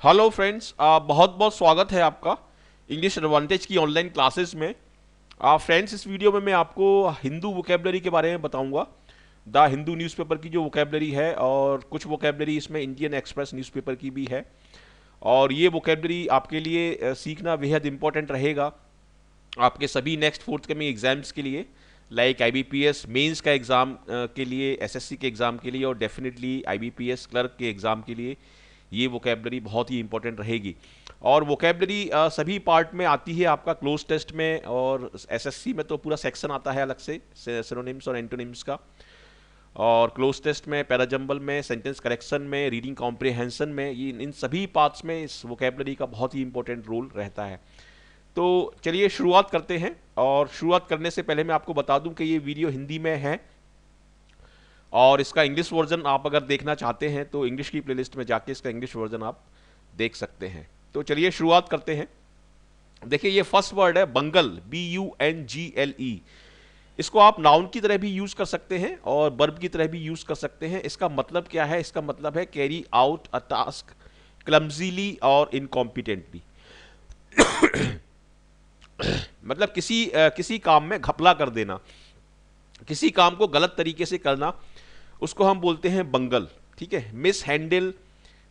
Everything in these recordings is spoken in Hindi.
हेलो फ्रेंड्स, बहुत बहुत स्वागत है आपका इंग्लिश एडवांटेज की ऑनलाइन क्लासेस में। फ्रेंड्स, इस वीडियो में मैं आपको हिंदू वोकेबलरी के बारे में बताऊंगा। द हिंदू न्यूज़पेपर की जो वोकेबलरी है, और कुछ वोकेबलरी इसमें इंडियन एक्सप्रेस न्यूज़पेपर की भी है। और ये वोकेबलरी आपके लिए सीखना बेहद इंपॉर्टेंट रहेगा आपके सभी नेक्स्ट फोर्थ कमिंग एग्जाम्स के लिए, लाइक आईबीपीएस मेंस का एग्ज़ाम के लिए, एसएससी के एग्ज़ाम के लिए, और डेफिनेटली आईबीपीएस क्लर्क के एग्ज़ाम के लिए ये वोकेबलरी बहुत ही इंपॉर्टेंट रहेगी। और वोकेबलरी सभी पार्ट में आती है आपका क्लोज टेस्ट में, और एसएससी में तो पूरा सेक्शन आता है अलग से सिनोनिम्स और एंटोनिम्स का। और क्लोज टेस्ट में, पैराजंबल में, सेंटेंस करेक्शन में, रीडिंग कॉम्प्रिहेंशन में, ये इन सभी पार्ट्स में इस वोकेबलरी का बहुत ही इंपॉर्टेंट रोल रहता है। तो चलिए शुरुआत करते हैं। और शुरुआत करने से पहले मैं आपको बता दूं कि ये वीडियो हिंदी में है, और इसका इंग्लिश वर्जन आप अगर देखना चाहते हैं तो इंग्लिश की प्लेलिस्ट में जाके इसका इंग्लिश वर्जन आप देख सकते हैं। तो चलिए शुरुआत करते हैं। देखिए, ये फर्स्ट वर्ड है बंगल, BUNGLE। इसको आप नाउन की तरह भी यूज कर सकते हैं और वर्ब की तरह भी यूज कर सकते हैं। इसका मतलब क्या है? इसका मतलब है कैरी आउट अ टास्क क्लमजीली और इनकॉम्पिटेंटली। मतलब किसी काम में घपला कर देना, किसी काम को गलत तरीके से करना, उसको हम बोलते हैं बंगल। ठीक है, mishandle,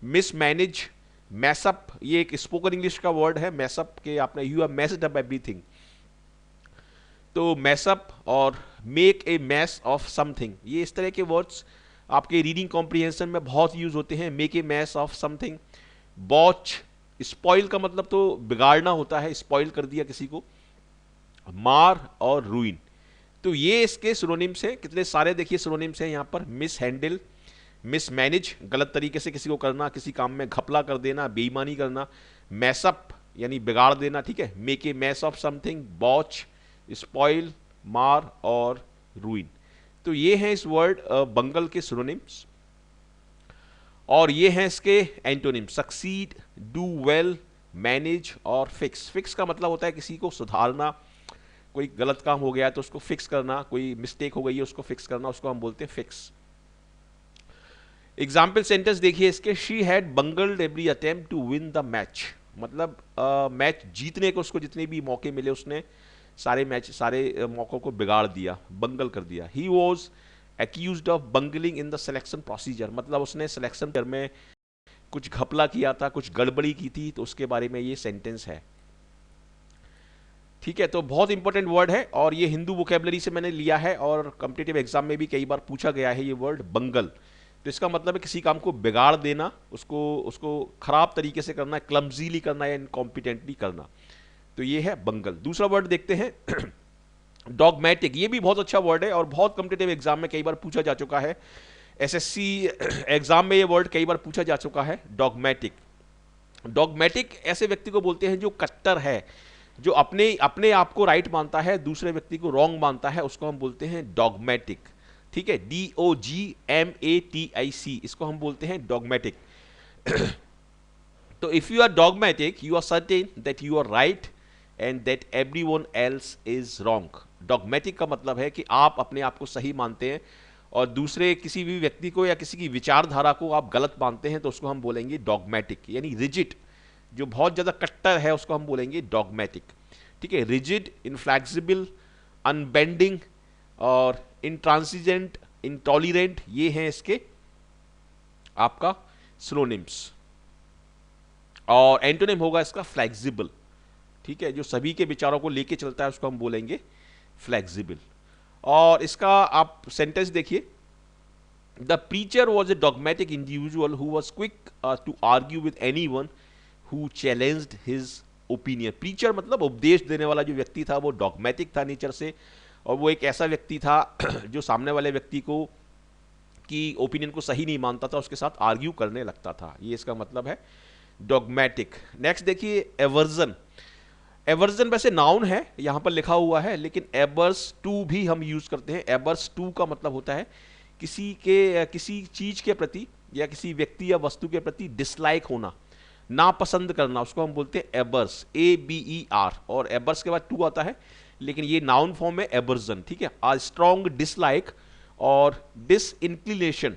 mismanage, mess up, ये एक स्पोकन इंग्लिश का वर्ड है। मैसअप के आपने you have messed up everything, तो मैसअप और make a mess of something, ये इस तरह के वर्ड्स आपके रीडिंग कॉम्प्रिहेंशन में बहुत यूज होते हैं। Make a mess of something. Botch, spoil का मतलब तो बिगाड़ना होता है, स्पॉइल कर दिया किसी को। मार और रूइन, तो ये इसके सिनोनिम्स हैं। कितने सारे देखिए सिनोनिम्स हैं यहाँ पर। मिस हैंडल, मिस मैनेज, गलत तरीके से किसी को करना, किसी काम में घपला कर देना, बेईमानी करना। मैसअप यानी बिगाड़ देना, ठीक है। Make a mess of something, botch, spoil, mar और रूइन। तो ये हैं इस वर्ड बंगल के सिनोनिम्स। और ये हैं इसके antonym: succeed, do well, manage और फिक्स। फिक्स का मतलब होता है किसी को सुधारना, कोई गलत काम हो गया है तो उसको फिक्स करना, कोई मिस्टेक हो गई है उसको फिक्स करना, उसको हम बोलते हैं फिक्स। एग्जाम्पल सेंटेंस देखिए इसके: she had bungled every attempt to win the match. मतलब मैच जीतने को उसको जितने भी मौके मिले उसने सारे मौकों को बिगाड़ दिया, बंगल कर दिया। He was accused of bungling in the selection procedure, मतलब उसने सिलेक्शन में कुछ घपला किया था, कुछ गड़बड़ी की थी, तो उसके बारे में ये सेंटेंस है। ठीक है, तो बहुत इंपॉर्टेंट वर्ड है, और ये हिंदू वोकेबलरी से मैंने लिया है, और कॉम्पिटिटिव एग्जाम में भी कई बार पूछा गया है ये वर्ड बंगल। तो इसका मतलब है किसी काम को बिगाड़ देना, उसको उसको खराब तरीके से करना, क्लमजीली करना या इनकॉम्पिटेंटली करना। तो ये है बंगल। दूसरा वर्ड देखते हैं डॉगमेटिक। ये भी बहुत अच्छा वर्ड है और बहुत कॉम्पिटिटिव एग्जाम में कई बार पूछा जा चुका है। एसएससी एग्जाम में ये वर्ड कई बार पूछा जा चुका है, डॉगमेटिक। डॉगमेटिक ऐसे व्यक्ति को बोलते हैं जो कट्टर है, जो अपने अपने आप को राइट मानता है, दूसरे व्यक्ति को रॉन्ग मानता है, उसको हम बोलते हैं डॉगमेटिक। ठीक है, DOGMATIC, इसको हम बोलते हैं डॉगमेटिक। तो if you are dogmatic, you are certain that you are right and that everyone else is wrong. Dogmatic का मतलब है कि आप अपने आप को सही मानते हैं और दूसरे किसी भी व्यक्ति को या किसी की विचारधारा को आप गलत मानते हैं, तो उसको हम बोलेंगे डॉगमेटिक। यानी रिजिड, जो बहुत ज़्यादा कट्टर है, उसको हम बोलेंगे डॉगमेटिक। ठीक है, रिजिड, इनफ्लैक्सिबल, अनबेंडिंग और इंट्रांसिजेंट, इंटॉलरेंट, ये हैं इसके आपका सिनोनिम्स। और एंटोनिम होगा इसका फ्लेक्सिबल। ठीक है, जो सभी के विचारों को लेके चलता है उसको हम बोलेंगे फ्लेक्सिबल। और इसका आप सेंटेंस देखिए: the preacher was a dogmatic individual who was quick to argue with any one who challenged his opinion. Preacher मतलब उपदेश देने वाला जो व्यक्ति था वो डॉगमेटिक था नेचर से, और वो एक ऐसा व्यक्ति था जो सामने वाले व्यक्ति को की ओपिनियन को सही नहीं मानता था, उसके साथ आर्ग्यू करने लगता था। ये इसका मतलब है डॉगमेटिक। नेक्स्ट देखिए एवर्जन। एवर्जन वैसे नाउन है, यहां पर लिखा हुआ है, लेकिन एबर्स टू भी हम यूज करते हैं। एबर्स टू का मतलब होता है किसी चीज के प्रति या किसी व्यक्ति या वस्तु के प्रति डिसलाइक होना, नापसंद करना, उसको हम बोलते हैं एबर्स, ABER। और एबर्स के बाद टू आता है, लेकिन ये नाउन फॉर्म है एबर्जन। ठीक है, आ स्ट्रॉन्ग डिसलाइक और डिसइंक्लिनेशन।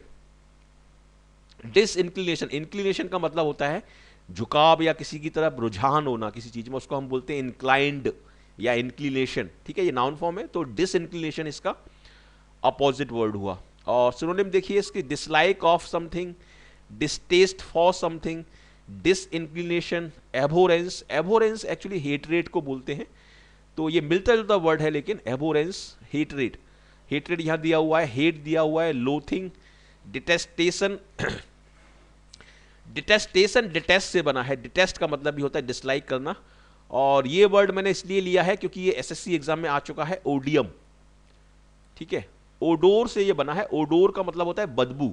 डिसइंक्लिनेशन, इंक्लिनेशन का मतलब होता है झुकाव या किसी की तरफ रुझान होना किसी चीज में, उसको हम बोलते हैं इंक्लाइंड या इंक्लिनेशन। ठीक है, ये नाउन फॉर्म है, तो डिसइंक्लिनेशन इसका अपोजिट वर्ड हुआ। और सिनोनिम देखिए इसकी, dislike of something, distaste for something, disinclination, abhorrence. Abhorrence actually hatred को बोलते हैं, तो ये मिलता जुलता वर्ड है, लेकिन एबोरेंस हेटरेट, हेटरेट यहां दिया हुआ है, हेट दिया हुआ है, लोथिंग, डिटेस्टेशन। डिटेस्टेशन डिटेस्ट से बना है, डिटेस्ट का मतलब भी होता है डिसलाइक करना। और ये वर्ड मैंने इसलिए लिया है क्योंकि ये एसएससी एग्जाम में आ चुका है, ओडियम। ठीक है, ओडोर से ये बना है, ओडोर का मतलब होता है बदबू,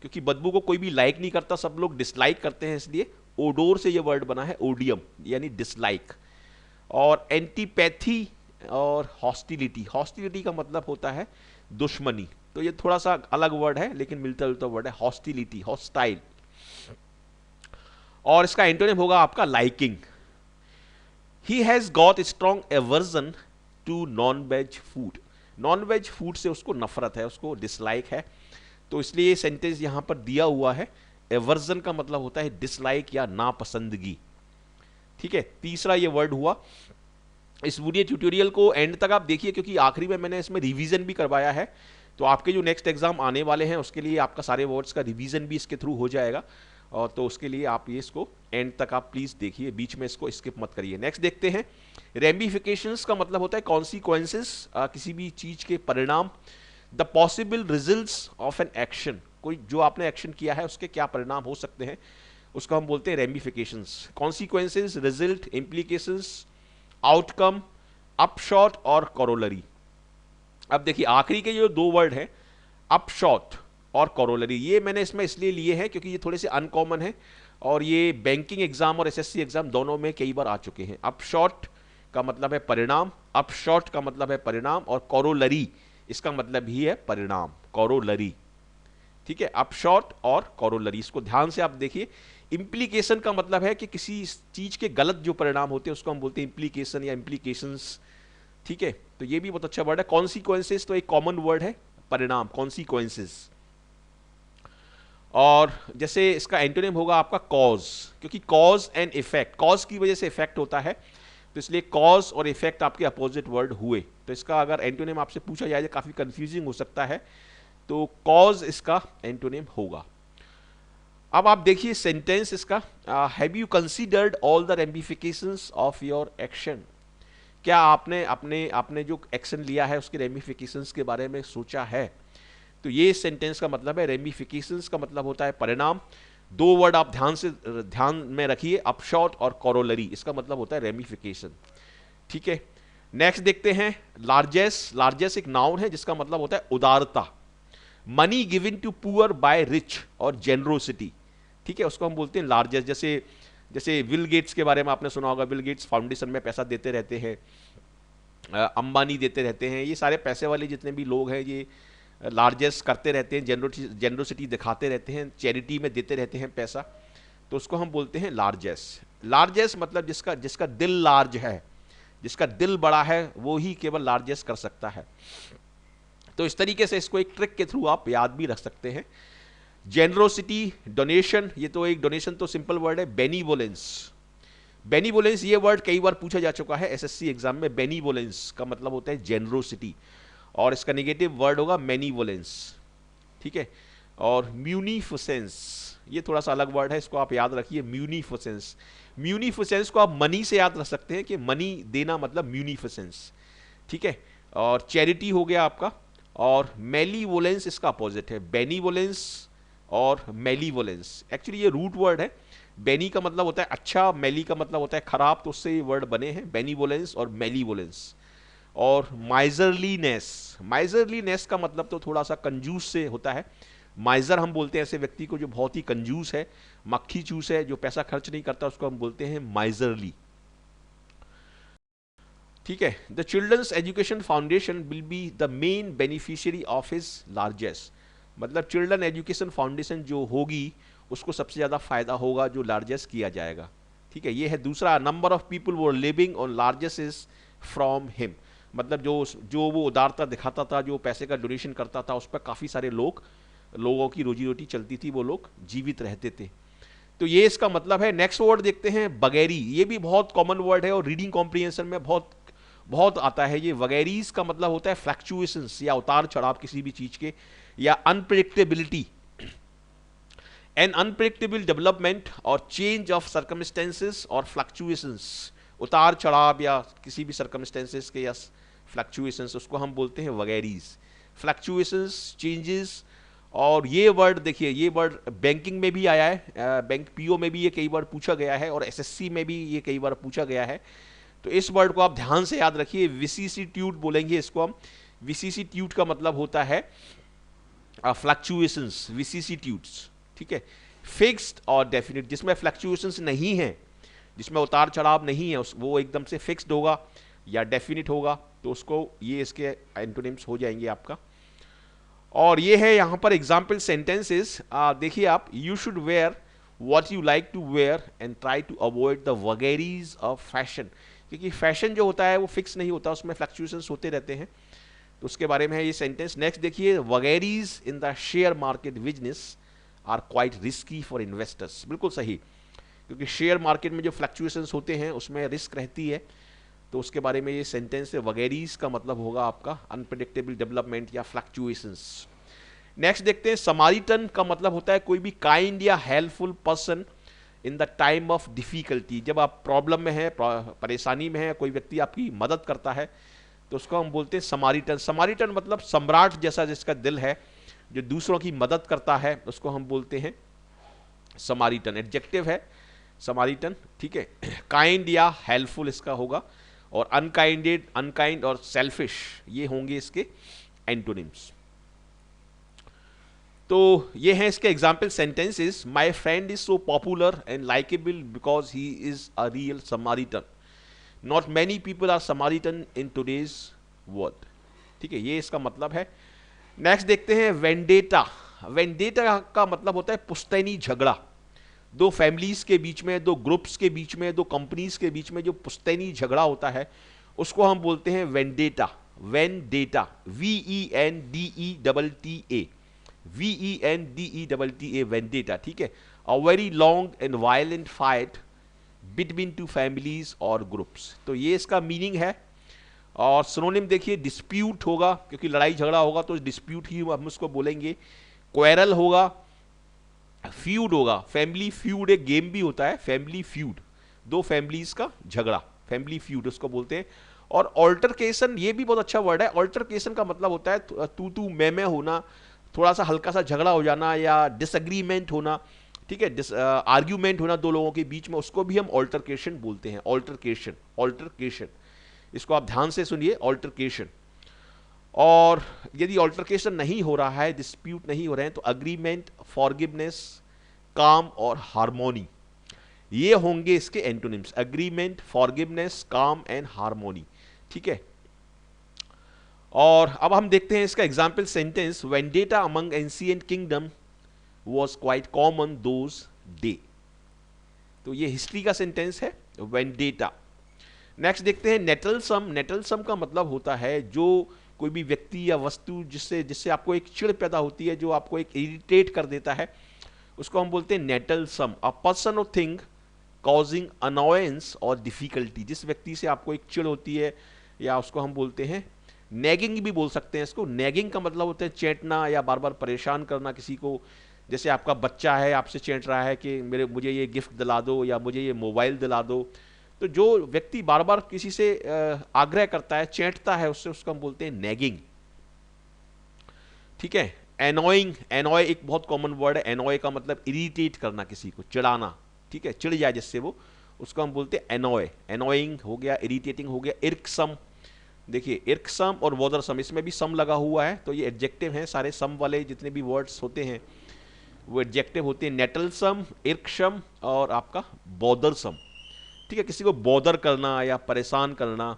क्योंकि बदबू को कोई भी लाइक नहीं करता, सब लोग डिसलाइक करते हैं, इसलिए ओडोर से ये वर्ड बना है, ओडियम यानी डिसलाइक। और एंटीपैथी और हॉस्टिलिटी, हॉस्टिलिटी का मतलब होता है दुश्मनी, तो ये थोड़ा सा अलग वर्ड है लेकिन मिलता जुलता वर्ड है, हॉस्टिलिटी, हॉस्टाइल। और इसका एंटोनिम होगा आपका liking. He has got strong aversion to non veg food, non veg food से उसको नफरत है, उसको डिसलाइक है, तो इसलिए ये सेंटेंस यहां पर दिया हुआ है। एवर्जन का मतलब होता है डिसलाइक या नापसंदगी। ठीक है, तीसरा ये वर्ड हुआ। इस वीडियो ट्यूटोरियल को एंड तक आप देखिए, क्योंकि आखिरी में मैंने इसमें रिवीजन भी करवाया है, तो आपके जो नेक्स्ट एग्जाम आने वाले हैं उसके लिए आपका सारे वर्ड्स का रिवीजन भी इसके थ्रू हो जाएगा। और तो उसके लिए आप ये इसको एंड तक आप प्लीज देखिए, बीच में इसको स्किप मत करिए। नेक्स्ट देखते हैं, रेमिफिकेशंस का मतलब होता है कॉन्सिक्वेंसेस, किसी भी चीज के परिणाम। The possible results of an action, कोई जो आपने एक्शन किया है उसके क्या परिणाम हो सकते हैं, उसको हम बोलते हैं ramifications. Consequences, result, implications, outcome, upshot और कोरोलरी। अब देखिए आखिरी के जो दो वर्ड हैं, अपशॉट और कोरोलरी, ये मैंने इसमें इसलिए लिए हैं क्योंकि ये थोड़े से अनकॉमन है और ये बैंकिंग एग्जाम और एसएससी एग्जाम दोनों में कई बार आ चुके हैं। अपशॉट का मतलब है परिणाम, अपशॉट का मतलब है परिणाम, और कोरोलरी इसका मतलब ही है परिणाम, कोरोलरी। ठीक है, अपशॉट और कोरोलरी, इसको ध्यान से आप देखिए। इंप्लीकेशन का मतलब है कि किसी चीज के गलत जो परिणाम होते हैं उसको हम बोलते हैं इंप्लीकेशन या इंप्लीकेशंस। ठीक है, तो ये भी बहुत अच्छा वर्ड है। कॉन्सिक्वेंसेस तो एक कॉमन वर्ड है, परिणाम, कॉन्सिक्वेंसेस। और जैसे इसका एंटोनिम होगा आपका कॉज, क्योंकि कॉज एंड इफेक्ट, कॉज की वजह से इफेक्ट होता है, तो इसलिए कॉज और इफेक्ट आपके अपोजिट वर्ड हुए। तो इसका अगर एंटोनिम आपसे पूछा जाए, काफी कंफ्यूजिंग हो सकता है, तो कॉज इसका एंटोनिम होगा। अब आप देखिए सेंटेंस इसका, have you considered all the ramifications of your action, क्या आपने आपने जो एक्शन लिया है उसके रेमिफिकेशंस के बारे में सोचा है। तो ये सेंटेंस का मतलब है, रेमिफिकेशंस का मतलब होता है परिणाम। दो वर्ड आप ध्यान में रखिए, अपशॉट और कोरोलरी, इसका मतलब होता है रेमिफिकेशन। ठीक है, नेक्स्ट देखते हैं, लार्जेस्ट। लार्जेस्ट एक नाउन है जिसका मतलब होता है उदारता, money given to poor by rich और जेनरोसिटी। ठीक है, उसको हम बोलते हैं लार्जेस्ट। जैसे जैसे विल गेट्स के बारे में आपने सुना होगा, विल गेट्स फाउंडेशन में पैसा देते रहते हैं, अंबानी देते रहते हैं, ये सारे पैसे वाले जितने भी लोग हैं ये लार्जेस्ट करते रहते हैं, जेनरोसिटी दिखाते रहते हैं, चैरिटी में देते रहते हैं पैसा, तो उसको हम बोलते हैं लार्जेस्ट। लार्जेस्ट मतलब जिसका जिसका दिल लार्ज है, जिसका दिल बड़ा है, वो ही केवल लार्जेस्ट कर सकता है। तो इस तरीके से इसको एक ट्रिक के थ्रू आप याद भी रख सकते हैं। जेनरोसिटी, डोनेशन, ये तो एक डोनेशन तो सिंपल वर्ड है। बेनीवोलेंस, बेनीवोलेंस ये वर्ड कई बार पूछा जा चुका है एसएससी एग्जाम में। बेनीवोलेंस का मतलब होता है जेनरोसिटी, और इसका नेगेटिव वर्ड होगा मैनीवोलेंस। ठीक है, और म्यूनिफिसेंस, ये थोड़ा सा अलग वर्ड है, इसको आप याद रखिए, म्यूनिफिसेंस। म्यूनिफिसेंस को आप मनी से याद रख सकते हैं कि मनी देना मतलब म्यूनिफिसेंस। ठीक है, और चैरिटी हो गया आपका, और मेलीवोलेंस इसका अपोजिट है, बेनीवोलेंस और मेलीवोलेंस। एक्चुअली ये रूट वर्ड है, बेनी का मतलब होता है अच्छा, मेली का मतलब होता है खराब, तो उससे ये वर्ड बने हैं बेनीवोलेंस और मेलीवोलेंस। और माइजरलीनेस, माइजरलीनेस का मतलब तो थोड़ा सा कंजूस से होता है। माइजर हम बोलते हैं ऐसे व्यक्ति को जो बहुत ही कंजूस है, मक्खी चूस है, जो पैसा खर्च नहीं करता, उसको हम बोलते हैं माइजरली। ठीक है, the childrens education foundation will be the main beneficiary of his largest, मतलब चिल्ड्रन एजुकेशन फाउंडेशन जो होगी उसको सबसे ज्यादा फायदा होगा जो लार्जेस्ट किया जाएगा। ठीक है, ये है दूसरा, नंबर ऑफ पीपल वो living on largest is from him, मतलब जो वो उदारता दिखाता था, जो पैसे का डोनेशन करता था, उस पर काफ़ी सारे लोगों की रोजी रोटी चलती थी, वो लोग जीवित रहते थे। तो ये इसका मतलब है। नेक्स्ट वर्ड देखते हैं वगैरी, ये भी बहुत कॉमन वर्ड है और रीडिंग कॉम्प्रिहेंशन में बहुत बहुत आता है ये। वगैरीज का मतलब होता है फ्लक्चुएशंस या उतार चढ़ाव किसी भी चीज के, या अनप्रेडिक्टेबिलिटी, एन अनप्रेडिक्टेबल डेवलपमेंट और चेंज ऑफ सर्कमस्टेंसेस और फ्लक्चुएशंस, उतार चढ़ाव या किसी भी सर्कमस्टेंसेस के या फ्लक्चुएशंस, उसको हम बोलते हैं वगैरीज। Fluctuations, changes. और ये वर्ड देखिए, ये वर्ड बैंकिंग में भी आया है, बैंक पीओ में भी ये कई बार पूछा गया है और एसएससी में भी ये कई बार पूछा गया है। तो इस वर्ड को आप ध्यान से याद रखिए, विसिसिट्यूड बोलेंगे इसको हम। विसिसिट्यूड का मतलब होता है फ्लक्चुएशंस, विसिसिट्यूड्स, ठीक है। फिक्स्ड और डेफिनेट, जिसमें फ्लक्चुएशंस नहीं है, जिसमें उतार चढ़ाव नहीं है, वो एकदम से फिक्स्ड होगा या डेफिनेट होगा, तो उसको ये इसके एंटोनिम्स हो जाएंगे आपका। और ये है यहाँ पर एग्जाम्पल सेंटेंसेस, देखिए आप, you should wear what you like to wear and try to avoid the vagaries of fashion, क्योंकि फैशन जो होता है वो फिक्स नहीं होता, उसमें फ्लक्चुएशंस होते रहते हैं, तो उसके बारे में है ये सेंटेंस। नेक्स्ट देखिए, vagaries in the share market business are quite risky for investors, बिल्कुल सही, क्योंकि शेयर मार्केट में जो फ्लक्चुएशंस होते हैं उसमें रिस्क रहती है, तो उसके बारे में ये सेंटेंस है। वगैरीज का मतलब होगा आपका अनप्रेडिक्टेबल डेवलपमेंट या फ्लक्चुएशंस। नेक्स्ट देखते हैं, समारिटन का मतलब होता है कोई भी काइंड या helpful person in the time of difficulty, जब आप प्रॉब्लम में है, परेशानी में है, कोई व्यक्ति आपकी मदद करता है, तो उसको हम बोलते हैं समारिटन। समारिटन मतलब सम्राट जैसा जिसका दिल है, जो दूसरों की मदद करता है, उसको हम बोलते हैं समारिटन। एडजेक्टिव है समारिटन, ठीक है। काइंड या हेल्पफुल इसका होगा, और अनकाइंडेड, अनकाइंड और सेल्फिश, ये होंगे इसके एंटोनिम्स। तो ये हैं इसके example sentences. My friend is so popular and likeable because he is a real Samaritan, not many people are Samaritan in today's world, ठीक है, ये इसका मतलब है। नेक्स्ट देखते हैं वेंडेटा। वेंडेटा का मतलब होता है पुश्तैनी झगड़ा, दो फैमिलीज के बीच में, दो ग्रुप्स के बीच में, दो कंपनीज के बीच में जो पुश्तैनी झगड़ा होता है, उसको हम बोलते हैं vendetta. Vendetta, VENDETTA, VENDETTA, vendetta, ठीक है। A very long and violent fight between two families और ग्रुप्स, तो ये इसका मीनिंग है। और सिनोनिम देखिए, डिस्प्यूट होगा, क्योंकि लड़ाई झगड़ा होगा तो डिस्प्यूट ही हम उसको बोलेंगे। क्वेरल होगा, फ्यूड होगा, फैमिली फ्यूड एक गेम भी होता है, फैमिली फ्यूड, दो फैमिलीज का झगड़ा, फैमिली फ्यूड उसको बोलते हैं। और ऑल्टरकेशन, ये भी बहुत अच्छा वर्ड है। ऑल्टरकेशन का मतलब होता है तू तू मैं होना, थोड़ा सा हल्का सा झगड़ा हो जाना या डिसएग्रीमेंट होना, ठीक है, आर्ग्यूमेंट होना दो लोगों के बीच में, उसको भी हम ऑल्टरकेशन बोलते हैं। ऑल्टरकेशन, ऑल्टरकेशन, इसको आप ध्यान से सुनिए, ऑल्टरकेशन। और यदि ऑल्टरकेशन नहीं हो रहा है, डिस्प्यूट नहीं हो रहे हैं, तो अग्रीमेंट, फॉरगिवनेस, काम और हार्मोनी, ये होंगे इसके एंटोनिम्स। अग्रीमेंट, फॉरगिवनेस, काम एंड हार्मोनी, ठीक है। और अब हम देखते हैं इसका example sentence. Vendetta among ancient kingdom was quite common those day, तो ये हिस्ट्री का सेंटेंस है, वेंडेटा। नेक्स्ट देखते हैं नेटलसम। नेटलसम का मतलब होता है जो कोई भी व्यक्ति या वस्तु जिससे जिससे आपको एक चिढ़ पैदा होती है, जो आपको एक इरिटेट कर देता है, उसको हम बोलते हैं नेटलसम। अ पर्सन और थिंग कॉजिंग अनॉयंस और डिफिकल्टी, जिस व्यक्ति से आपको एक चिढ़ होती है, या उसको हम बोलते हैं नैगिंग भी बोल सकते हैं इसको। नैगिंग का मतलब होता है चेंटना या बार बार परेशान करना किसी को। जैसे आपका बच्चा है, आपसे चेंट रहा है कि मुझे ये गिफ्ट दिला दो या मुझे ये मोबाइल दिला दो, तो जो व्यक्ति बार बार किसी से आग्रह करता है, चेंटता है उससे, उसको हम बोलते हैं नैगिंग, ठीक है। एनॉइंग, एनॉय एक बहुत कॉमन वर्ड है। एनॉय का मतलब इरिटेट करना, किसी को चिढ़ाना, ठीक है, चिढ़ जाए जिससे वो, उसको हम बोलते हैं एनॉय। एनॉइंग हो गया, इरिटेटिंग हो गया। इर्कसम, देखिए इर्कसम और वोदरसम, इसमें भी सम लगा हुआ है, तो ये एडजेक्टिव हैं सारे। सम वाले जितने भी वर्ड्स होते हैं वो एडजेक्टिव होते हैं। नेटलसम, इर्कसम और आपका बॉदरसम, ठीक है, किसी को बॉदर करना या परेशान करना।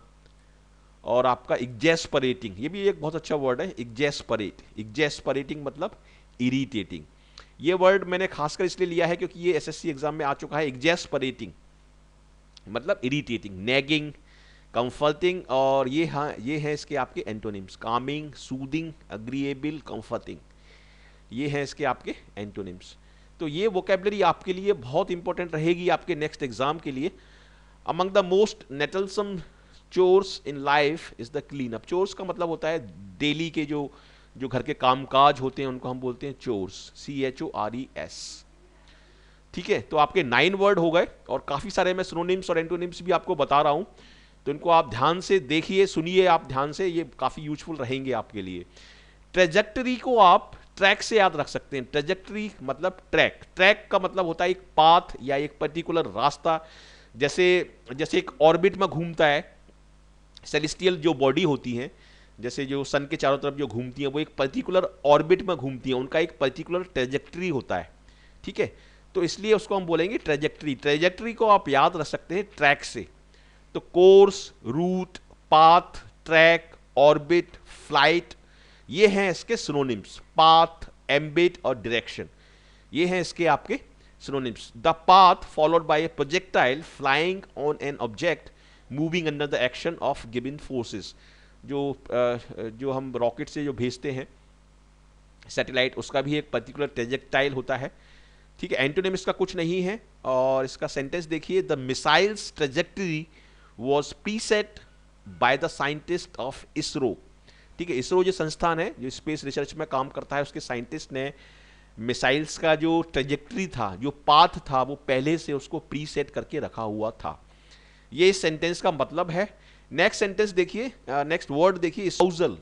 और आपका एग्जेस्परेटिंग, ये भी एक बहुत अच्छा वर्ड है, एग्जेस्परेट। एग्जेस्परेटिंग मतलब इरिटेटिंग। ये वर्ड मैंने खासकर इसलिए लिया है क्योंकि ये एसएससी एग्जाम में आ चुका है। एग्जेस्परेटिंग मतलब इरिटेटिंग, नेगिंग, कंफर्टिंग, और ये हाँ, ये है इसके आपके antonyms. Kameng, soothing, agreeable, comforting, ये हैं इसके आपके एंटोनिम्स। तो ये वोकेबलरी आपके लिए बहुत इंपॉर्टेंट रहेगी आपके नेक्स्ट एग्जाम के लिए। Among the most nettlesome chores in life is the clean up. Chores का मतलब होता है डेली के जो जो घर के कामकाज होते हैं उनको हम बोलते हैं चोर्स, CHORES। ठीक है, तो आपके 9 वर्ड हो गए और काफी सारे मैं सिनोनिम्स और एंटोनिम्स भी आपको बता रहा हूं, तो इनको आप ध्यान से देखिए, सुनिए आप ध्यान से, ये काफी यूजफुल रहेंगे आपके लिए। ट्रेजेक्टरी को आप ट्रैक से याद रख सकते हैं। ट्रेजेक्टरी मतलब ट्रैक, ट्रैक का मतलब होता है एक पाथ या एक पर्टिकुलर रास्ता। जैसे जैसे एक ऑर्बिट में घूमता है, सेलेस्टियल जो बॉडी होती है, जैसे जो सन के चारों तरफ जो घूमती हैं वो एक पर्टिकुलर ऑर्बिट में घूमती हैं, उनका एक पर्टिकुलर ट्रेजेक्टरी होता है। ठीक है, तो इसलिए उसको हम बोलेंगे ट्रेजेक्टरी। ट्रेजेक्टरी को आप याद रख सकते हैं ट्रैक से। तो course, route, path, track, orbit, flight, ये हैं इसके सिनोनिम्स। पाथ, एम्बिट और डायरेक्शन, ये हैं इसके आपके synonyms. The path followed by a projectile flying on an object moving under the action of given forces. जो हम रॉकेट से जो भेजते हैं सैटेलाइट, उसका भी एक पर्टिकुलर ट्रेजेक्टाइल होता है। ठीक है, एंटोनिम इसका कुछ नहीं है। और इसका सेंटेंस देखिए, the missiles trajectory was preset by the scientist of ISRO. ठीक है, इसरो जो संस्थान है जो स्पेस रिसर्च में काम करता है, उसके साइंटिस्ट ने मिसाइल्स का जो ट्रेजेक्टरी था, जो पाथ था, वो पहले से उसको प्रीसेट करके रखा हुआ था। ये इस सेंटेंस का मतलब है। नेक्स्ट सेंटेंस देखिए, नेक्स्ट वर्ड देखिए, स्पाउजल।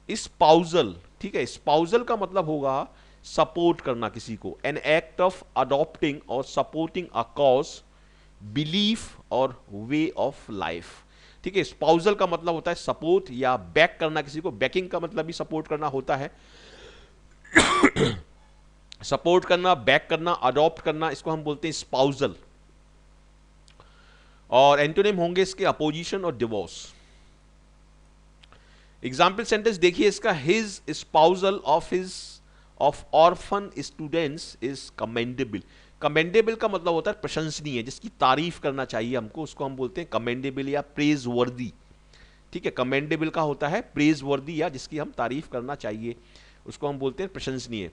स्पाउजल, ठीक है, स्पाउजल का मतलब होगा सपोर्ट करना किसी को, एन एक्ट ऑफ अडॉप्टिंग और सपोर्टिंग अ कॉज, बिलीफ और वे ऑफ लाइफ। ठीक है, स्पाउजल का मतलब होता है सपोर्ट या बैक करना किसी को। बैकिंग का मतलब भी सपोर्ट करना होता है। सपोर्ट करना, बैक करना, अडॉप्ट करना, इसको हम बोलते हैं स्पाउजल। और एंटोनिम होंगे इसके अपोजिशन और डिवोर्स। एग्जाम्पल सेंटेंस देखिए इसका, his spousal of orphan students is commendable. Commendable का मतलब होता है प्रशंसनीय, जिसकी तारीफ करना चाहिए हमको, उसको हम बोलते हैं कमेंडेबल या प्रेज वर्दी। ठीक है, कमेंडेबल का होता है प्रेज वर्दी या जिसकी हम तारीफ करना चाहिए, उसको हम बोलते हैं प्रशंसनीय।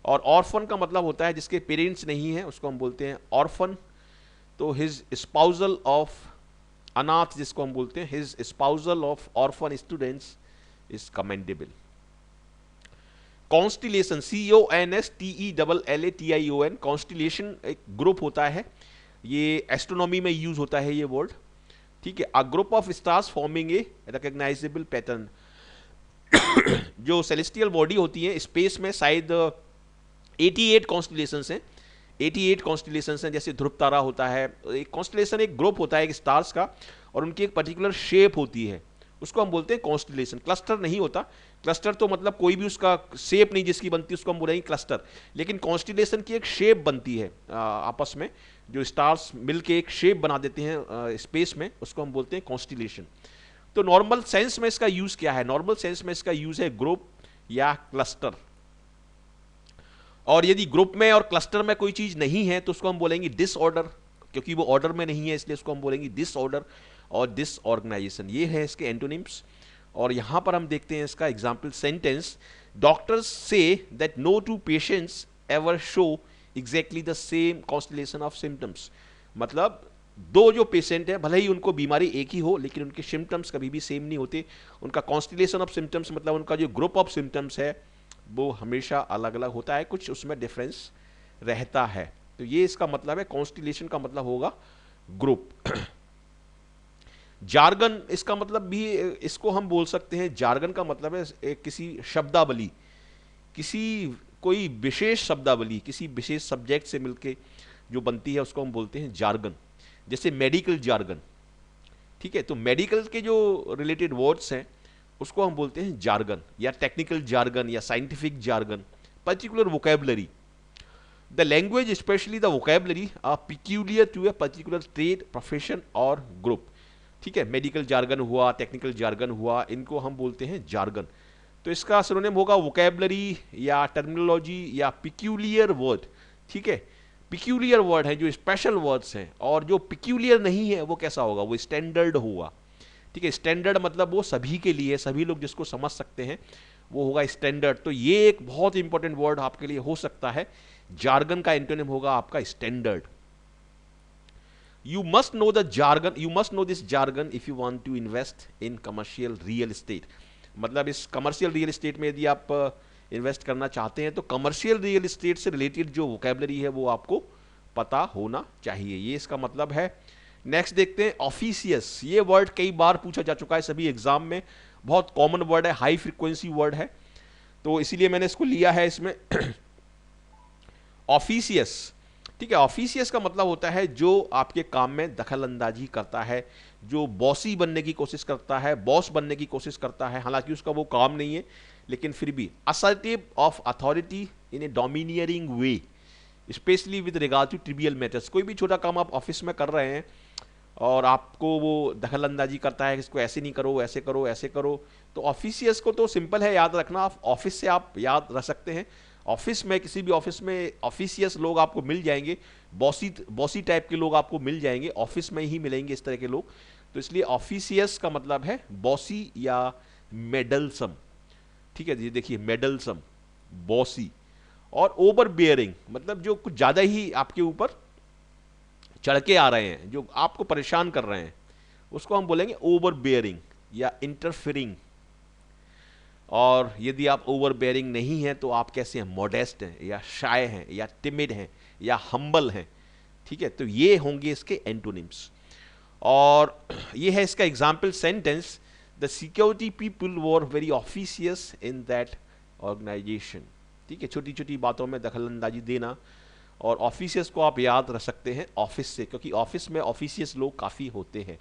और ऑर्फन का मतलब होता है जिसके पेरेंट्स नहीं है, उसको हम बोलते हैं ऑर्फन। तो हिज स्पाउजल ऑफ अनाथ, जिसको हम बोलते हैं his spousal of orphan students is commendable. Constellation, CONSTELLATION, constellation एक ग्रुप होता है, ये एस्ट्रोनॉमी में यूज होता है ये वर्ड। ठीक है, a group of stars forming a recognisable pattern. जो सेलेस्टियल बॉडी होती है स्पेस में, शायद 88 कॉन्स्टिलेशंस हैं, 88 कॉन्स्टिलेशंस हैं। जैसे ध्रुव तारा होता है, एक कॉन्स्टिलेशन एक ग्रुप होता है एक स्टार्स का, और उनकी एक पर्टिकुलर शेप होती है, उसको हम बोलते हैं कॉन्स्टिलेशन। क्लस्टर नहीं होता, क्लस्टर तो मतलब कोई भी उसका शेप नहीं जिसकी बनती, उसको हम बोलेंगे क्लस्टर। लेकिन कॉन्स्टिलेशन की एक शेप बनती है आपस में, जो स्टार्स मिलके एक शेप बना देते हैं स्पेस में, उसको हम बोलते हैं कॉन्स्टिलेशन। तो नॉर्मल सेंस में इसका यूज क्या है? नॉर्मल सेंस में इसका यूज है ग्रुप या क्लस्टर। और यदि ग्रुप में और क्लस्टर में कोई चीज नहीं है तो उसको हम बोलेंगे डिसऑर्डर, क्योंकि वो ऑर्डर में नहीं है इसलिए उसको हम बोलेंगे डिसऑर्डर और डिसऑर्गेनाइजेशन। ये है इसके एंटोनिम्स। और यहां पर हम देखते हैं इसका example sentence, doctors say that no two patients ever show exactly the same constellation of symptoms. मतलब दो जो पेशेंट है, भले ही उनको बीमारी एक ही हो, लेकिन उनके सिम्टम्स कभी भी सेम नहीं होते। उनका कॉन्स्टिलेशन ऑफ सिम्टम्स मतलब उनका जो ग्रुप ऑफ सिम्टम्स है वो हमेशा अलग अलग होता है, कुछ उसमें डिफरेंस रहता है। तो ये इसका मतलब है, कॉन्स्टिलेशन का मतलब होगा ग्रुप। जार्गन, इसका मतलब भी इसको हम बोल सकते हैं, जार्गन का मतलब है एक किसी शब्दावली, किसी कोई विशेष शब्दावली किसी विशेष सब्जेक्ट से मिलके जो बनती है उसको हम बोलते हैं जार्गन। जैसे मेडिकल जार्गन, ठीक है, तो मेडिकल के जो रिलेटेड वर्ड्स हैं उसको हम बोलते हैं जार्गन, या टेक्निकल जार्गन या scientific jargon, particular vocabulary. The language specially the vocabulary are peculiar to a particular trade, profession और ग्रुप। ठीक है, मेडिकल जार्गन हुआ, टेक्निकल जार्गन हुआ, इनको हम बोलते हैं जार्गन। तो इसका सिनोनिम होगा वोकैबुलरी या टर्मिनोलॉजी या पिक्यूलियर वर्ड। ठीक है, पिक्यूलियर वर्ड है जो स्पेशल वर्ड्स हैं, और जो पिक्यूलियर नहीं है वो कैसा होगा, वो स्टैंडर्ड होगा। ठीक है, स्टैंडर्ड मतलब वो सभी के लिए, सभी लोग जिसको समझ सकते हैं, वो होगा स्टैंडर्ड। तो ये एक बहुत इंपॉर्टेंट वर्ड आपके लिए हो सकता है। जार्गन का एंटोनिम होगा आपका standard. You must know the jargon, you must know this jargon if you want to invest in commercial real estate। मतलब इस कमर्शियल रियल एस्टेट में यदि आप इन्वेस्ट करना चाहते हैं तो कमर्शियल रियल एस्टेट से रिलेटेड जो वोकैबुलरी है वो आपको पता होना चाहिए, ये इसका मतलब है। नेक्स्ट देखते हैं ऑफिशियस। ये वर्ड कई बार पूछा जा चुका है सभी एग्जाम में, बहुत कॉमन वर्ड है, हाई फ्रीक्वेंसी वर्ड है, तो इसीलिए मैंने इसको लिया है इसमें ऑफिशियस। ठीक है, ऑफिशियस का मतलब होता है जो आपके काम में दखल अंदाजी करता है, जो बॉसी बनने की कोशिश करता है, बॉस बनने की कोशिश करता है, हालांकि उसका वो काम नहीं है, लेकिन फिर भी assertive of authority in a domineering way, specially with regard to trivial matters. कोई भी छोटा काम आप ऑफिस में कर रहे हैं और आपको वो दखल अंदाजी करता है कि इसको ऐसे नहीं करो, ऐसे करो, ऐसे करो, तो ऑफिशियस को तो सिंपल है याद रखना, आप ऑफिस से आप याद रख सकते हैं। ऑफिस में, किसी भी ऑफिस में ऑफिशियस लोग आपको मिल जाएंगे, बॉसी टाइप के लोग आपको मिल जाएंगे, ऑफिस में ही मिलेंगे इस तरह के लोग। तो इसलिए ऑफिशियस का मतलब है बॉसी या मेडलसम। ठीक है जी, देखिए मेडलसम, बॉसी। और ओवर बियरिंग मतलब जो कुछ ज़्यादा ही आपके ऊपर चढ़ के आ रहे हैं, जो आपको परेशान कर रहे हैं, उसको हम बोलेंगे ओवर बियरिंग या इंटरफेरिंग। और यदि आप ओवर बेयरिंग नहीं हैं तो आप कैसे हैं, मॉडेस्ट हैं या शाय हैं या टिमिड हैं या हम्बल हैं। ठीक है, तो ये होंगे इसके एंटोनिम्स। और ये है इसका example sentence, the security people were very officious in that organisation. ठीक है, छोटी छोटी बातों में दखल अंदाजी देना, और ऑफिशियस को आप याद रख सकते हैं ऑफिस से, क्योंकि ऑफिस में ऑफिशियस लोग काफ़ी होते हैं।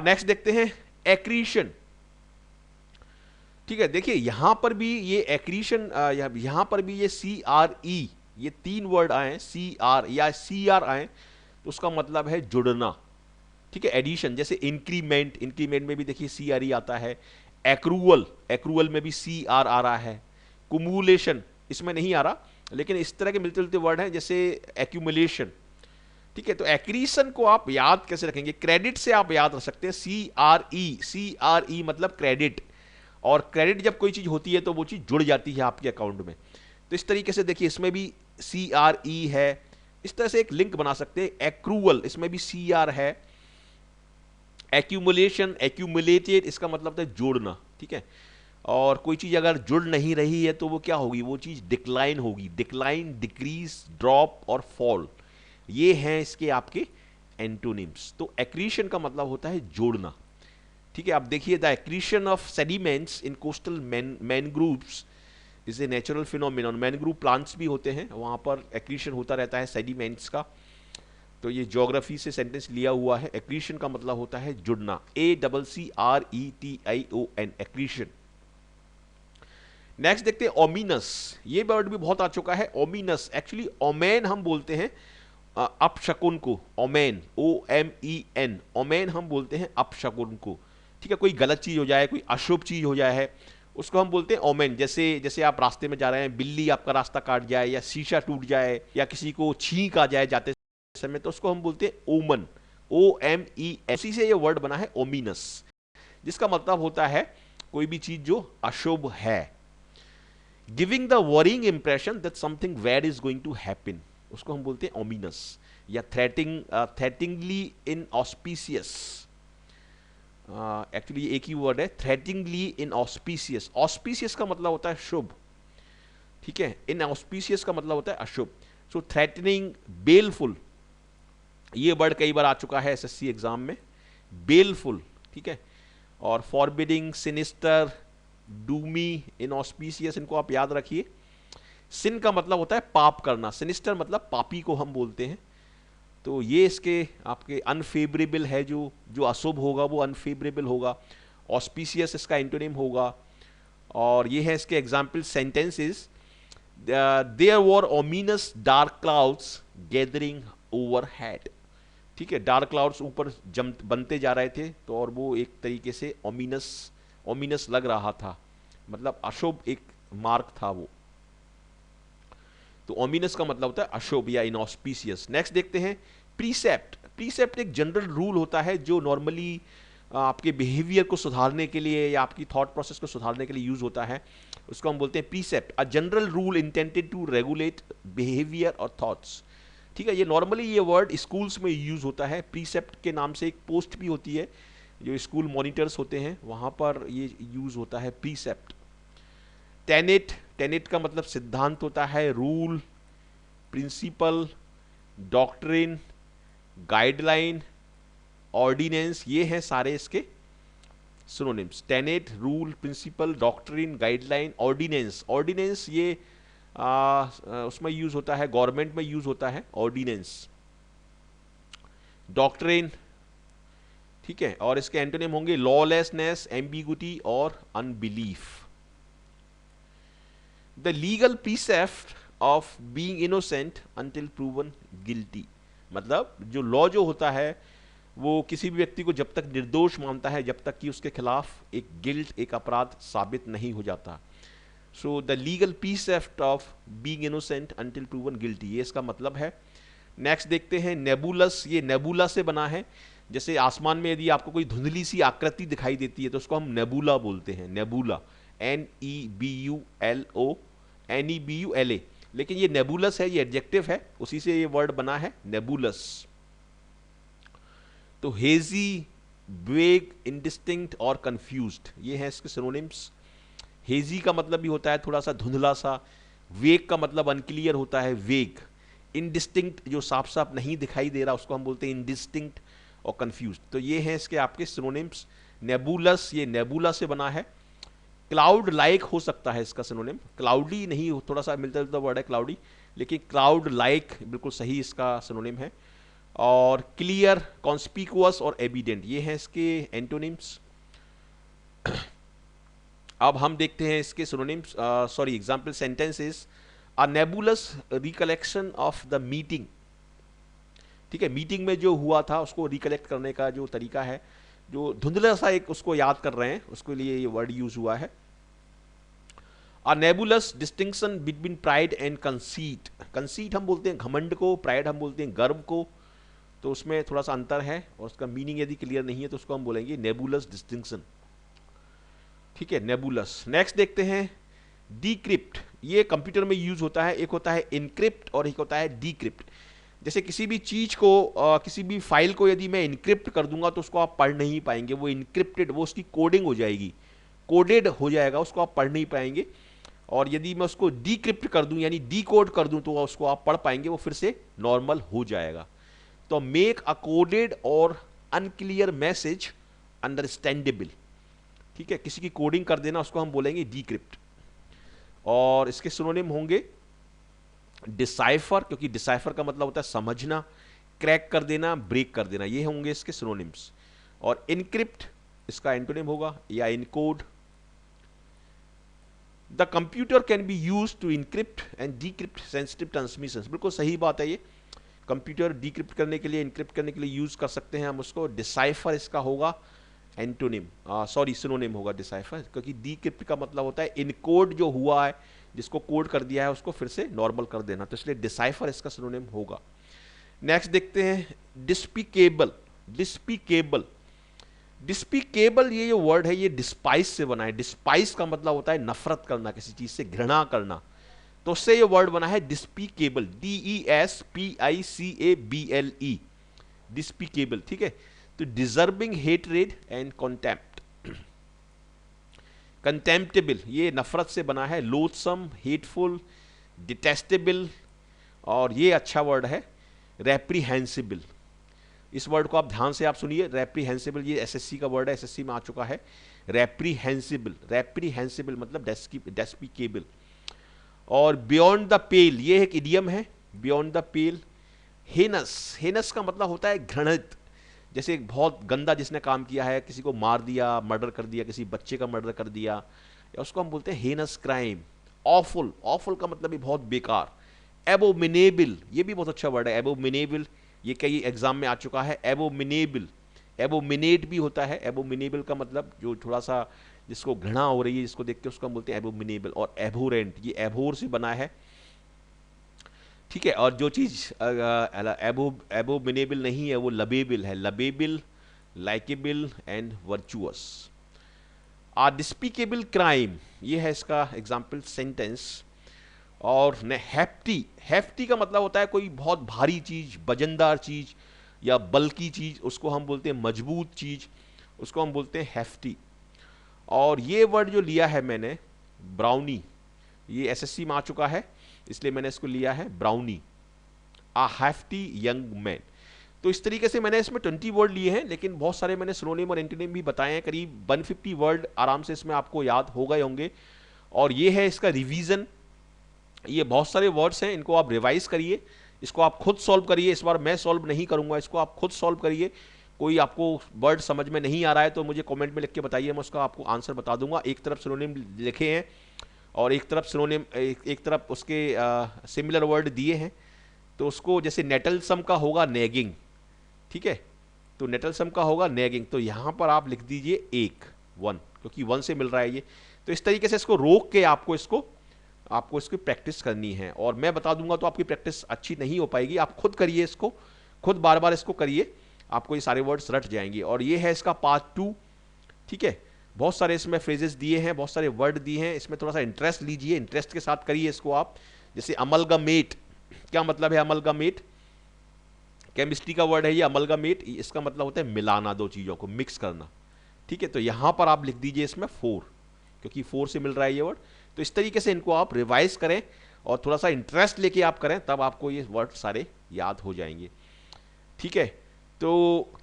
नेक्स्ट देखते हैं एक्रीशन। ठीक है, देखिए यहां पर भी ये एक्रीशन, यहां पर भी ये CRE, ये तीन वर्ड आए, CR या CR आए, तो उसका मतलब है जुड़ना। ठीक है, एडिशन, जैसे इंक्रीमेंट, इंक्रीमेंट में भी देखिए CRE आता है। एक्रूअल, एक्रूअल में भी CR आ रहा है। कुमुलेशन इसमें नहीं आ रहा, लेकिन इस तरह के मिलते जुलते वर्ड हैं, जैसे एक्यूमुलेशन। ठीक है, तो एक्रीशन को आप याद कैसे रखेंगे, क्रेडिट से आप याद रख सकते हैं, CRE मतलब क्रेडिट, और क्रेडिट जब कोई चीज होती है तो वो चीज जुड़ जाती है आपके अकाउंट में। तो इस तरीके से देखिए इसमें भी CRE है, इस तरह से एक लिंक बना सकते हैं। एक्रूअल, इसमें भी CR है। एक्यूमुलेशन, एक्यूमुलेटेड, इसका मतलब है जोड़ना। ठीक है, और कोई चीज अगर जुड़ नहीं रही है तो वो क्या होगी, वो चीज डिक्लाइन होगी। डिक्लाइन, डिक्रीज, ड्रॉप और फॉल, ये हैं इसके आपके एंटोनिम्स। तो एक्रीशन का मतलब होता है जोड़ना। ठीक है, आप देखिए, the accretion of sediments in coastal mangroves is a natural phenomenon. Mangrove plants भी होते हैं, वहां पर एक्रीशन होता रहता है सेडिमेंट्स का। तो ये ज्योग्राफी से सेंटेंस लिया हुआ है। एक्रीशन का मतलब होता है जुड़ना, ACCRETION, एक्रीशन। नेक्स्ट देखते हैं ओमिनस। ये वर्ड भी बहुत आ चुका है, ओमिनस। एक्चुअली ओमेन हम बोलते हैं अपशकुन को, ओमेन, OMEN, ओमेन हम बोलते हैं अपशकुन को। ठीक है, कोई गलत चीज हो जाए, कोई अशुभ चीज हो जाए है, उसको हम बोलते हैं ओमेन। जैसे आप रास्ते में जा रहे हैं, बिल्ली आपका रास्ता काट जाए, या शीशा टूट जाए, या किसी को छींक आ जाए जाते समय, तो उसको हम बोलते हैं ओमन, OMEN। उसी से ये वर्ड बना है ओमिनस, जिसका मतलब होता है कोई भी चीज जो अशुभ है। Giving the worrying impression that something bad is going to happen, उसको हम बोलते हैं ओमिनस। या थ्रेटिंगली इन ऑस्पिशियस, एक्चुअली एक ही वर्ड है, थ्रेटिंगली इन ऑस्पिशियस। ऑस्पिशियस का मतलब होता है शुभ, ठीक है, इन ऑस्पिशियस का मतलब होता है अशुभ। सो थ्रेटनिंग, बेलफुल, ये वर्ड कई बार आ चुका है SSC एग्जाम में, बेलफुल। ठीक है, और फॉरबिडिंग, सिनिस्टर, डूमी, इनऑस्पिशियस, इनको आप याद रखिए। सिन का मतलब होता है पाप करना, सिनिस्टर मतलब पापी को हम बोलते हैं। तो ये इसके आपके अनफेवरेबल है, जो अशुभ होगा वो अनफेवरेबल होगा। ऑस्पिशियस इसका एंटोनिम होगा। और ये है इसके example sentences, there were ominous dark clouds gathering overhead. ठीक है, डार्क क्लाउड्स ऊपर बनते जा रहे थे, तो और वो एक तरीके से ओमिनस लग रहा था, मतलब अशुभ एक मार्क था वो। तो ओमिनस का मतलब होता है अशुभ या इनऑस्पिशियस। नेक्स्ट देखते हैं प्रीसेप्ट। प्रीसेप्ट एक जनरल रूल होता है जो नॉर्मली आपके बिहेवियर को सुधारने के लिए या आपकी थॉट प्रोसेस को सुधारने के लिए यूज होता है, उसको हम बोलते हैं precept, a general rule intended to regulate behaviour और थॉट्स। ठीक है, ये नॉर्मली ये वर्ड स्कूल्स में यूज होता है। प्रीसेप्ट के नाम से एक पोस्ट भी होती है, जो स्कूल मॉनिटर्स होते हैं वहाँ पर ये यूज होता है प्रीसेप्ट। टेनेट, टेनेट का मतलब सिद्धांत होता है, rule, principle, doctrine, guideline, ordinance, ये हैं सारे इसके synonyms. Tenet, rule, principle, doctrine, guideline, ordinance. Ordinance ये उसमें यूज होता है, गवर्नमेंट में यूज होता है ऑर्डिनेंस। डॉक्ट्रिन, ठीक है, और इसके एंटोनिम होंगे लॉलेसनेस, एम्बिगुइटी और unbelief. The legal precept of being innocent until proven guilty, मतलब जो लॉ जो होता है वो किसी भी व्यक्ति को जब तक निर्दोष मानता है जब तक कि उसके खिलाफ एक गिल्ट, एक अपराध साबित नहीं हो जाता। So the legal precept of being innocent until proven guilty, ये इसका मतलब है। नेक्स्ट देखते हैं नेबुलस, ये नेबुला से बना है। जैसे आसमान में यदि आपको कोई धुंधली सी आकृति दिखाई देती है तो उसको हम नेबुला बोलते हैं, नेबुला, NEBULA। लेकिन ये नेबुलस है, ये एडजेक्टिव है, उसी से ये वर्ड बना है नेबुलस। तो हेजी, वेग, इंडिस्टिंक्ट और कंफ्यूज्ड, ये हैं इसके सिनोनिम्स। हेजी का मतलब भी होता है थोड़ा सा धुंधला सा, वेग का मतलब अनक्लियर होता है, वेग, इंडिस्टिंक्ट जो साफ साफ नहीं दिखाई दे रहा उसको हम बोलते हैं इंडिस्टिंक्ट, और कंफ्यूज्ड। तो ये हैं इसके आपके सिनोनिम्स। नेबुलस, ये नेबुला से बना है। क्लाउड लाइक हो सकता है इसका सिनोनिम, क्लाउडी नहीं, थोड़ा सा मिलता जुलता वर्ड है क्लाउडी, लेकिन क्लाउड लाइक बिल्कुल सही इसका सिनोनिम है। और क्लियर, कॉन्स्पिकुअस और एविडेंट, ये हैं इसके एंटोनिम्स। अब हम देखते हैं इसके synonyms, sorry example sentences. A नेबुलस recollection of the meeting, ठीक है, मीटिंग में जो हुआ था उसको रिकलेक्ट करने का जो तरीका है, जो धुंधला सा एक उसको याद कर रहे हैं, उसके लिए ये वर्ड यूज हुआ है। A nebulous distinction between pride and conceit, conceit हम बोलते हैं घमंड को, प्राइड हम बोलते हैं गर्व को, तो उसमें थोड़ा सा अंतर है और उसका मीनिंग यदि क्लियर नहीं है तो उसको हम बोलेंगे नेबुलस डिस्टिंक्शन, ठीक है, नेबुलस। नेक्स्ट देखते हैं डीक्रिप्ट, ये कंप्यूटर में यूज होता है, एक होता है इनक्रिप्ट और एक होता है डीक्रिप्ट। जैसे किसी भी चीज को किसी भी फाइल को यदि मैं इनक्रिप्ट कर दूंगा तो उसको आप पढ़ नहीं पाएंगे, वो इनक्रिप्टेड, वो उसकी कोडिंग हो जाएगी, कोडेड हो जाएगा, उसको आप पढ़ नहीं पाएंगे। और यदि मैं उसको डीक्रिप्ट कर दूं यानी डीकोड कर दूं तो उसको आप पढ़ पाएंगे, वो फिर से नॉर्मल हो जाएगा। तो मेक अ कोडेड और अनक्लियर मैसेज अंडरस्टैंडेबल, ठीक है, किसी की कोडिंग कर देना उसको हम बोलेंगे डीक्रिप्ट। और इसके सिनोनिम होंगे डिसाइफर, क्योंकि डिसाइफर का मतलब होता है समझना, क्रैक कर देना, ब्रेक कर देना, ये होंगे इसके सिनोनिम्स। और इनक्रिप्ट इसका एंटोनिम होगा या encode. The computer can be use to encrypt and decrypt sensitive transmissions, बिल्कुल सही बात है, ये कंप्यूटर डीक्रिप्ट करने के लिए, इनक्रिप्ट करने के लिए यूज कर सकते हैं हम उसको। डिसाइफर इसका होगा एंटोनिम, सॉरी सिनोनिम होगा डिसाइफर, क्योंकि डीक्रिप्ट का मतलब होता है इनकोड जो हुआ है, जिसको कोड कर दिया है उसको फिर से नॉर्मल कर देना, तो इसलिए डिसाइफर इसका सिनोनिम होगा। नेक्स्ट देखते हैं डिस्पिकेबल, डिस्पिकेबल, डिस्पिकेबल ये जो वर्ड है ये डिस्पाइस से बना है। डिस्पाइस का मतलब होता है नफरत करना, किसी चीज से घृणा करना, तो उससे ये वर्ड बना है डिस्पिकेबल, DESPICABLE, डिस्पिकेबल, ठीक है। तो डिजर्विंग हेटरेड एंड कॉन्टेम्प्ट, कंटेम्प्टेबल ये नफरत से बना है, लोथसम, हेटफुल, डिटेस्टेबल, और ये अच्छा वर्ड है रेप्रीहेंसिबल। इस वर्ड को आप ध्यान से आप सुनिए, रेप्रीहेंसिबल, ये एसएससी का वर्ड है, एसएससी में आ चुका है। रेप्रीहेंसिबल, रेप्रीहेंसिबल मतलब डेस्पिकेबल। और बियॉन्ड द पेल, ये एक इडियम है, beyond the pale. Heinous, heinous का मतलब होता है घृणित, जैसे एक बहुत गंदा जिसने काम किया है, किसी को मार दिया, मर्डर कर दिया, किसी बच्चे का मर्डर कर दिया, या उसको हम बोलते हैं हेनस क्राइम। ऑफुल, ऑफुल का मतलब भी बहुत बेकार। एबोमिनेबल, ये भी बहुत अच्छा वर्ड है, एबोमिनेबल, ये कई एग्जाम में आ चुका है। एबोमिनेबल, एबोमिनेट भी होता है, एबोमिनेबल का मतलब जो थोड़ा सा जिसको घृणा हो रही है, जिसको देख के उसको हम बोलते हैं एबोमिनेबल। और एबोरेंट, ये एबोर से बना है, ठीक है। और जो चीज एबोमिनेबल नहीं है वो लबेबल है, lovable likeable and virtuous. A despicable crime, ये है इसका एग्जाम्पल सेंटेंस। और हैफ्टी, हैफ्टी का मतलब होता है कोई बहुत भारी चीज, वजनदार चीज या बल्कि चीज, उसको हम बोलते हैं मजबूत चीज, उसको हम बोलते हैं हैफ्टी। और ये वर्ड जो लिया है मैंने ब्राउनी, ये एसएससी में आ चुका है इसलिए मैंने इसको लिया है ब्राउनी, आ हैफ्टी यंग मैन। तो इस तरीके से मैंने इसमें 20 वर्ड लिए हैं, लेकिन बहुत सारे मैंने सिनोनिम और एंटोनिम भी बताए हैं, करीब 150 वर्ड आराम से इसमें आपको याद हो गए होंगे। और ये है इसका रिवीजन। ये बहुत सारे वर्ड्स हैं, इनको आप रिवाइज करिए, इसको आप खुद सॉल्व करिए। इस बार मैं सॉल्व नहीं करूंगा, इसको आप खुद सॉल्व करिए। कोई आपको वर्ड समझ में नहीं आ रहा है तो मुझे कमेंट में लिख के बताइए, मैं उसका आपको आंसर बता दूंगा। एक तरफ सिनोनिम लिखे हैं और एक तरफ सिनोनिम, एक तरफ उसके सिमिलर वर्ड दिए हैं। तो उसको जैसे नेटलसम का होगा नेगिंग, ठीक है, तो नेटलसम का होगा नेगिंग, तो यहां पर आप लिख दीजिए एक, वन, क्योंकि वन से मिल रहा है ये। तो इस तरीके से इसको रोक के आपको इसकी प्रैक्टिस करनी है। और मैं बता दूंगा तो आपकी प्रैक्टिस अच्छी नहीं हो पाएगी, आप खुद करिए इसको, खुद बार बार इसको करिए, आपको ये सारे वर्ड्स रट जाएंगे। और ये है इसका पार्ट 2, ठीक है। बहुत सारे इसमें फ्रेजेस दिए हैं, बहुत सारे वर्ड दिए हैं, इसमें थोड़ा सा इंटरेस्ट लीजिए, इंटरेस्ट के साथ करिए इसको आप। जैसे अमलगमेट, क्या मतलब है अमलगमेट? केमिस्ट्री का वर्ड है ये अमलगमेट, इसका मतलब होता है मिलाना, दो चीजों को मिक्स करना, ठीक है। तो यहां पर आप लिख दीजिए इसमें 4, क्योंकि 4 से मिल रहा है ये वर्ड। तो इस तरीके से इनको आप रिवाइज करें और थोड़ा सा इंटरेस्ट लेके आप करें, तब आपको ये वर्ड सारे याद हो जाएंगे, ठीक है। तो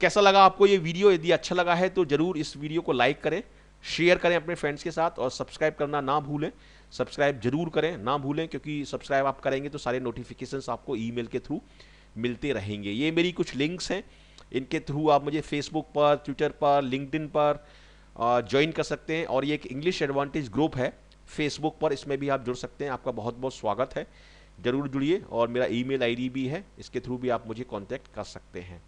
कैसा लगा आपको ये वीडियो? यदि अच्छा लगा है तो जरूर इस वीडियो को लाइक करें, शेयर करें अपने फ्रेंड्स के साथ, और सब्सक्राइब करना ना भूलें। सब्सक्राइब जरूर करें, ना भूलें, क्योंकि सब्सक्राइब आप करेंगे तो सारे नोटिफिकेशंस आपको ईमेल के थ्रू मिलते रहेंगे। ये मेरी कुछ लिंक्स हैं, इनके थ्रू आप मुझे फेसबुक पर, ट्विटर पर, लिंक्डइन पर ज्वाइन कर सकते हैं। और ये एक इंग्लिश एडवांटेज ग्रुप है फेसबुक पर, इसमें भी आप जुड़ सकते हैं। आपका बहुत बहुत स्वागत है, जरूर जुड़िए। और मेरा ईमेल आईडी भी है, इसके थ्रू भी आप मुझे कांटेक्ट कर सकते हैं।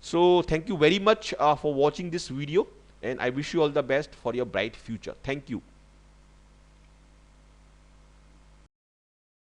So thank you very much for watching this video, and I wish you all the best for your bright future. Thank you.